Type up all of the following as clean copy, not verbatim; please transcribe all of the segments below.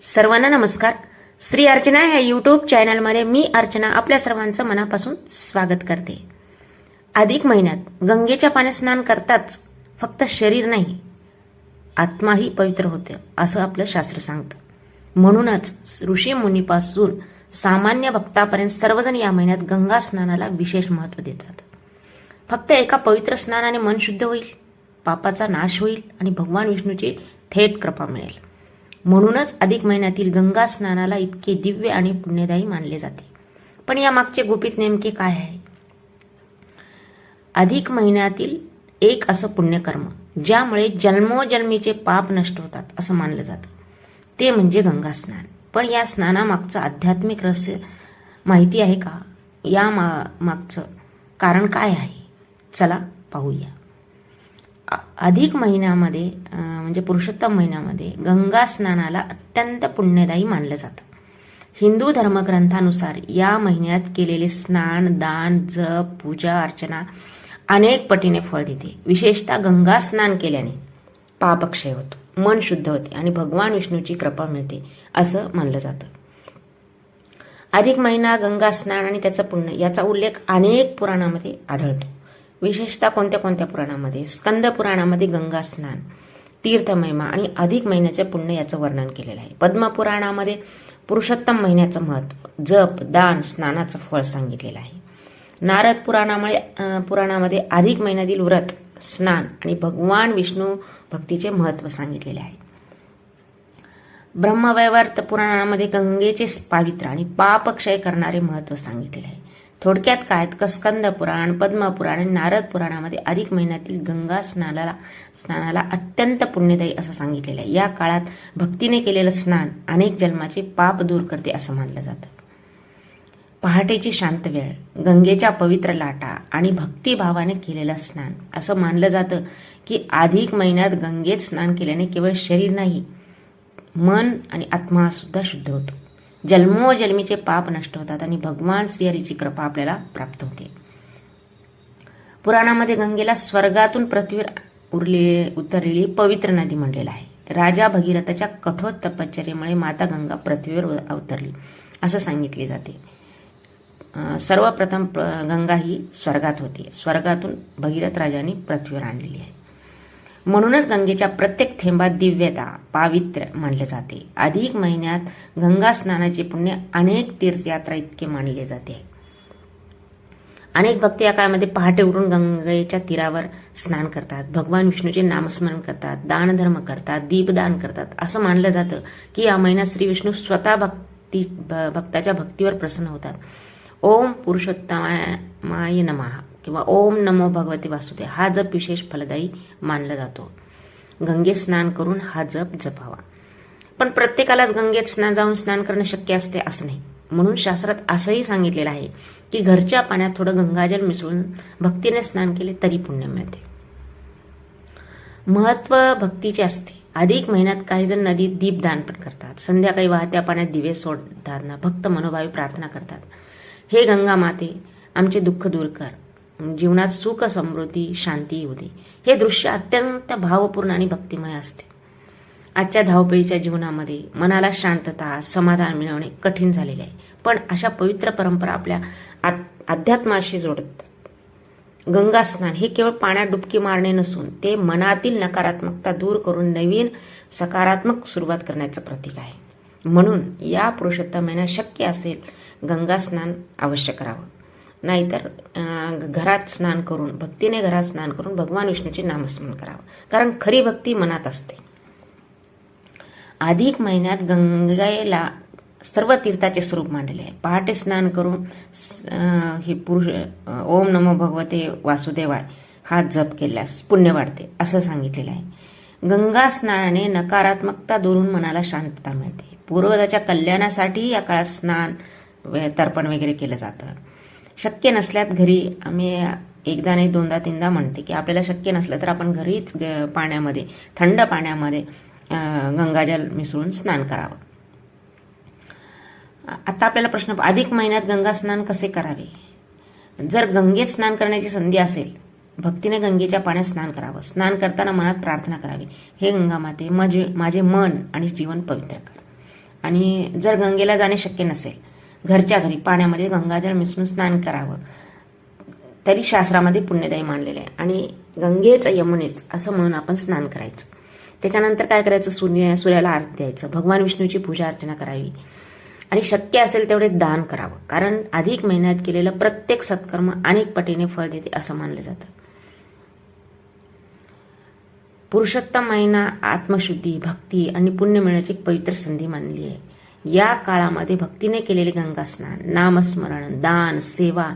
सर्वांना नमस्कार. श्री अर्चना या यूट्यूब चॅनलमध्ये मी अर्चना आपल्या सर्वांचं मनापासून स्वागत करते. अधिक महिन्यात गंगेच्या पाण्यात स्नान करताच फक्त शरीर नाही, आत्माही पवित्र होते असं आपलं शास्त्र सांगतं. म्हणूनच ऋषी मुनीपासून सामान्य भक्तापर्यंत सर्वजण या महिन्यात गंगा स्नानाला विशेष महत्त्व देतात. फक्त एका पवित्र स्नानाने मन शुद्ध होईल, पापाचा नाश होईल आणि भगवान विष्णूची थेट कृपा मिळेल. म्हणूनच अधिक महिन्यातील गंगा स्नानाला इतके दिव्य आणि पुण्यदायी मानले जाते. पण या मागचे गुपित नेमके काय आहे? अधिक महिन्यातील एक असं पुण्यकर्म ज्यामुळे जन्मोजन्मीचे पाप नष्ट होतात असं मानलं जातं, ते म्हणजे गंगा स्नान. पण या स्नानामागचं आध्यात्मिक रहस्य माहिती आहे का? या मागचं कारण काय आहे? चला पाहूया. अधिक महिन्यामध्ये म्हणजे पुरुषोत्तम महिन्यामध्ये गंगा स्नानाला अत्यंत पुण्यदायी मानलं जातं. हिंदू धर्मग्रंथानुसार या महिन्यात केलेले स्नान, दान, जप, पूजा अर्चना अनेक पटीने फळ देते. विशेषतः गंगा स्नान केल्याने पापक्षय होतो, मन शुद्ध होते आणि भगवान विष्णूची कृपा मिळते असं मानलं जातं. अधिक महिना, गंगा स्नान आणि त्याचं पुण्य याचा उल्लेख अनेक पुराणामध्ये आढळतो. विशेषतः कोणत्या कोणत्या पुराणामध्ये? स्कंद पुराणामध्ये गंगा स्नान, तीर्थमहिमा आणि अधिक महिन्याचे पुण्य याचं वर्णन केलेलं आहे. पद्मपुराणामध्ये पुरुषोत्तम महिन्याचं महत्त्व, जप, दान, स्नानाचं फळ सांगितलेलं आहे. नारद पुराणामध्ये अधिक महिन्यातील व्रत, स्नान आणि भगवान विष्णू भक्तीचे महत्त्व सांगितलेले आहे. ब्रह्मवैवर्त पुराणामध्ये गंगेचे पावित्र्य आणि पापक्षय करणारे महत्त्व सांगितलेले आहे. थोडक्यात काय, स्कंद पुराण, पद्मपुराण आणि नारद पुराणामध्ये अधिक महिन्यातील गंगा स्नानाला अत्यंत पुण्यदायी असं सांगितलेलं आहे. या काळात भक्तीने केलेलं स्नान अनेक जन्माचे पाप दूर करते असं मानलं जातं. पहाटेची शांत वेळ, गंगेच्या पवित्र लाटा आणि भक्तिभावाने केलेलं स्नान. असं मानलं जातं की अधिक महिन्यात गंगेत स्नान केल्याने केवळ शरीर नाही, मन आणि आत्मा सुद्धा शुद्ध होतो. जन्मोजन्मीचे पाप नष्ट होतात आणि भगवान श्रीहरीची कृपा आपल्याला प्राप्त होते. पुराणामध्ये गंगेला स्वर्गातून पृथ्वीवर उतरलेली पवित्र नदी म्हणलेलं आहे. राजा भगीरथाच्या कठोर तपश्चर्येमुळे माता गंगा पृथ्वीवर अवतरली असं सांगितले जाते. सर्वप्रथम गंगा ही स्वर्गात होती, स्वर्गातून भगीरथ राजाने पृथ्वीवर आणलेली आहे. म्हणूनच गंगेच्या प्रत्येक थेंबात दिव्यता, पावित्र्य मानले जाते. अधिक महिन्यात गंगा स्नानाचे पुण्य अनेक तीर्थयात्रा इतके मानले जाते. अनेक भक्त या काळामध्ये पहाटे उठून गंगेच्या तीरावर स्नान करतात, भगवान विष्णूचे नामस्मरण करतात, दानधर्म करतात, दीपदान करतात. असं मानलं जातं की या महिन्यात श्री विष्णू स्वतः भक्ताच्या भक्तीवर प्रसन्न होतात. ओम पुरुषोत्तमाय नमः किंवा ओम नमो भगवते वासुदेव हा जप विशेष फलदायी मानला जातो. गंगेत स्नान करून हा जप जपावा. पण प्रत्येकालाच गंगेत जाऊन स्नान करणं शक्य असते असं नाही. म्हणून शास्त्रात असंही सांगितलेलं आहे की घरच्या पाण्यात थोडं गंगाजल मिसळून भक्तीने स्नान केले तरी पुण्य मिळते. महत्व भक्तीचे असते. अधिक महिन्यात काही जण नदीत दीपदान पण करतात, संध्याकाळी वाहत्या पाण्यात दिवे सोडताना भक्त मनोभावी प्रार्थना करतात. हे गंगा माते, आमचे दुःख दूर कर, जीवनात सुख, समृद्धी, शांती येऊ दे. हे दृश्य अत्यंत भावपूर्ण आणि भक्तिमय असते. आजच्या धावपळीच्या जीवनामध्ये मनाला शांतता, समाधान मिळवणे कठीण झालेले आहे. पण अशा पवित्र परंपरा आपल्या अध्यात्माशी जोडतात. गंगा स्नान हे केवळ पाण्यात डुबकी मारणे नसून ते मनातील नकारात्मकता दूर करून नवीन सकारात्मक सुरुवात करण्याचं प्रतीक आहे. म्हणून या पुरुषोत्तम महिन्यात शक्य असेल गंगा स्नान अवश्य करावं. नाहीतर घरात स्नान करून, भक्तीने घरात स्नान करून भगवान विष्णूचे नामस्मरण करावं, कारण खरी भक्ती मनात असते. अधिक महिन्यात गंगेला सर्व तीर्थाचे स्वरूप मानलेले आहे. पहाटे स्नान करून हे ओम नमो भगवते वासुदेवाय हा जप केल्यास पुण्य वाढते असं सांगितलेलं आहे. गंगा स्नानाने नकारात्मकता दूरून मनाला शांतता मिळते. पूर्वजाच्या कल्याणासाठी या काळात स्नान, तर्पण वगैरे केलं जातं. शक्य नसल्यात घरी, आम्ही एकदा नाही दोनदा तीनदा म्हणते की आपल्याला शक्य नसलं तर आपण घरीच पाण्यामध्ये, थंड पाण्यामध्ये गंगाजल मिसळून स्नान करावं. आता आपल्याला प्रश्न, अधिक महिन्यात गंगा स्नान कसे करावे? जर गंगेत स्नान करण्याची संधी असेल, भक्तीने गंगेच्या पाण्यात स्नान करावं. स्नान करताना मनात प्रार्थना करावी, हे गंगा माते माझे मन आणि जीवन पवित्र कर. आणि जर गंगेला जाणे शक्य नसेल, घरच्या घरी पाण्यामध्ये गंगाजळ मिसळून स्नान करावं, तरी शास्त्रामध्ये पुण्यदायी मानलेलं आहे. आणि गंगेच यमुनेच असं म्हणून आपण स्नान करायचं. त्याच्यानंतर काय करायचं, सूर्याला आरती द्यायचं, भगवान विष्णूची पूजा अर्चना करावी आणि शक्य असेल तेवढे दान करावं. कारण अधिक महिन्यात केलेलं प्रत्येक सत्कर्म अनेक पटीने फळ देते असं मानलं जातं. पुरुषोत्तम महिना आत्मशुद्धी, भक्ती आणि पुण्य मिळण्याची एक पवित्र संधी मानली आहे. या काळामध्ये भक्तीने केलेले गंगा स्नान, नामस्मरण, दान, सेवा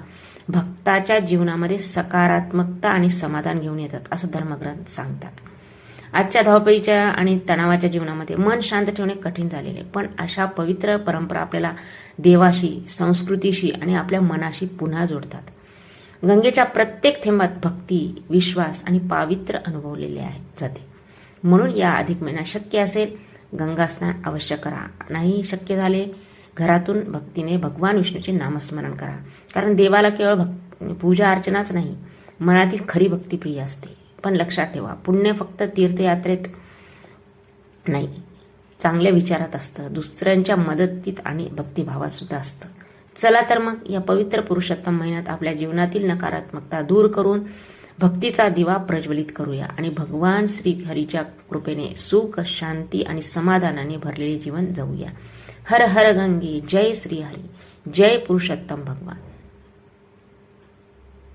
भक्ताच्या जीवनामध्ये सकारात्मकता आणि समाधान घेऊन येतात असं धर्मग्रंथ सांगतात. आजच्या धावपळीच्या आणि तणावाच्या जीवनामध्ये मन शांत ठेवणे कठीण झालेले, पण अशा पवित्र परंपरा आपल्याला देवाशी, संस्कृतीशी आणि आपल्या मनाशी पुन्हा जोडतात. गंगेच्या प्रत्येक थेंबात भक्ती, विश्वास आणि पावित्र्य अनुभवलेले जाते. म्हणून या अधिक महिन्यात शक्य असेल गंगा स्नान अवश्य करा. नाही शक्य झाले, घरातून भक्तीने भगवान विष्णूचे नामस्मरण करा. कारण देवाला केवळ पूजा अर्चनाच नाही, मनातील खरी भक्ती प्रिय असते. पण लक्षात ठेवा, पुण्य फक्त तीर्थयात्रेत नाही, चांगल्या विचारात असतं, दुसऱ्यांच्या मदतीत आणि भक्तिभावात सुद्धा असतं. चला तर मग या पवित्र पुरुषोत्तम महिन्यात आपल्या जीवनातील नकारात्मकता दूर करून भक्तीचा दिवा प्रज्वलित करूया आणि भगवान श्री हरीच्या कृपेने सुख, शांती आणि समाधानाने भरलेले जीवन जगूया. हर हर गंगे, जय श्री हरी, जय पुरुषोत्तम भगवान.